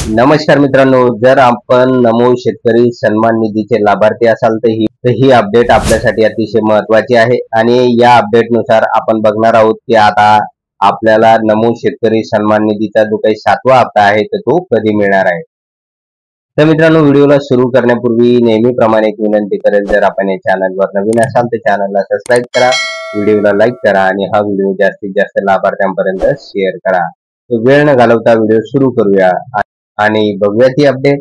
नमस्कार मित्रांनो, जर आपण नमो शेतकरी सन्मान निधीचे लाभार्थी असाल तर ही अपडेट आपल्यासाठी अतिशय महत्वाची आहे आणि या अपडेटनुसार आपण बघणार आहोत की आता आपल्याला नमो शेतकरी सन्मान निधीचा जो काही 7वा हप्ता आहे तर तो कधी मिळणार आहे। तर मित्रांनो, व्हिडिओला सुरू करण्यापूर्वी नेहमीप्रमाणे एक विनंती करेल, जर आपण या चॅनलवर नवीन असाल तर चॅनलला सबस्क्राईब करा, व्हिडिओला लाईक करा आणि हा व्हिडिओ जास्तीत जास्त लाभार्थ्यांपर्यंत शेअर करा। तो वेळ न घालवता व्हिडिओ सुरू करूया आणि बघूया ती अपडेट।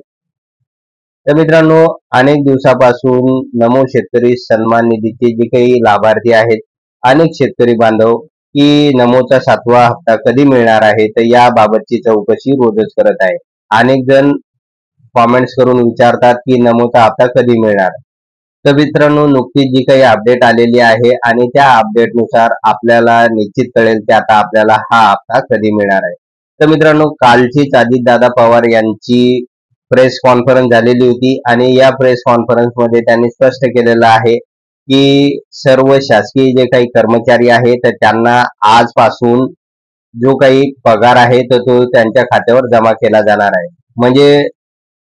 तर मित्रांनो, अनेक दिवसापासून नमो शेतकरी सन्मान निधीचे जे काही लाभार्थी आहेत, अनेक शेतकरी बांधव की नमोचा 7वा हप्ता कधी मिळणार आहे तर याबाबतची चौकशी रोजच करत आहे। अनेक जण कॉमेंट्स करून विचारतात की नमोचा हप्ता कधी मिळणार। तर मित्रांनो, नुकतीच जी काही अपडेट आलेली आहे आणि त्या अपडेटनुसार आपल्याला निश्चित कळेल की आता आपल्याला हा हप्ता कधी मिळणार आहे। तर मित्रांनो, कालचीच अजितदादा पवार यांची प्रेस कॉन्फरन्स झालेली होती आणि या प्रेस कॉन्फरन्स मध्ये त्यांनी स्पष्ट केलेलं आहे की सर्व शासकीय जे काही कर्मचारी आहेत तर त्यांना आजपासून जो काही पगार आहे तर तो त्यांच्या खात्यावर जमा केला जाणार आहे। म्हणजे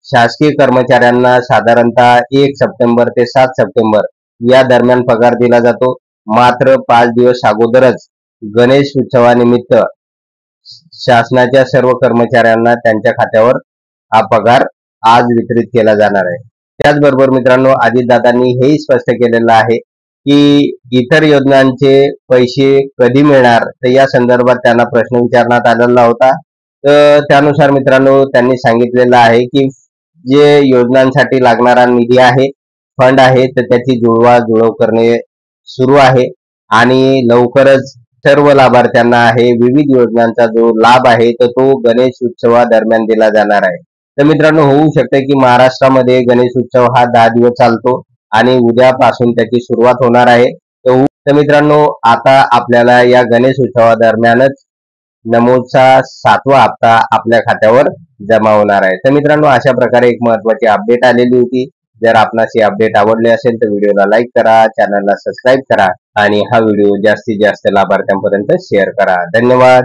शासकीय कर्मचाऱ्यांना साधारणतः 1 सप्टेंबर ते 7 सप्टेंबर या दरम्यान पगार दिला जातो। मात्र 5 दिवस अगोदरच गणेश उत्सवानिमित्त शासनाच्या सर्व कर्मचाऱ्यांना त्यांच्या खात्यावर हा पगार आज वितरित केला जाणार आहे। त्याचबरोबर मित्रांनो, अजितदादांनी हेही स्पष्ट केलेलं आहे की इतर योजनांचे पैसे कधी मिळणार तर या संदर्भात त्यांना प्रश्न विचारण्यात आलेला होता। तर त्यानुसार मित्रांनो, त्यांनी सांगितलेलं आहे की जे योजनांसाठी लागणारा निधी आहे, फंड आहे, तर त्याची जुळवाजुळव करणे सुरू आहे आणि लवकरच सर्व लाभार्थ्यांना आहे विविध योजनांचा जो लाभ आहे तर तो गणेश उत्सवादरम्यान दिला जाणार आहे। तर मित्रांनो, होऊ शकते की महाराष्ट्रामध्ये गणेश उत्सव हा 10 दिवस चालतो आणि उद्यापासून त्याची सुरुवात होणार आहे। तर मित्रांनो, आता आपल्याला या गणेश उत्सवादरम्यानच नमोचा 7वा हप्ता आपल्या खात्यावर जमा होणार आहे। तर मित्रांनो, अशा प्रकारे एक महत्वाची अपडेट आलेली होती। जर आपणास ही अपडेट आवडली असेल तर व्हिडिओला लाईक करा, चॅनलला सबस्क्राईब करा आणि हा व्हिडिओ जास्तीत जास्त लाभार्थ्यांपर्यंत शेअर करा। धन्यवाद।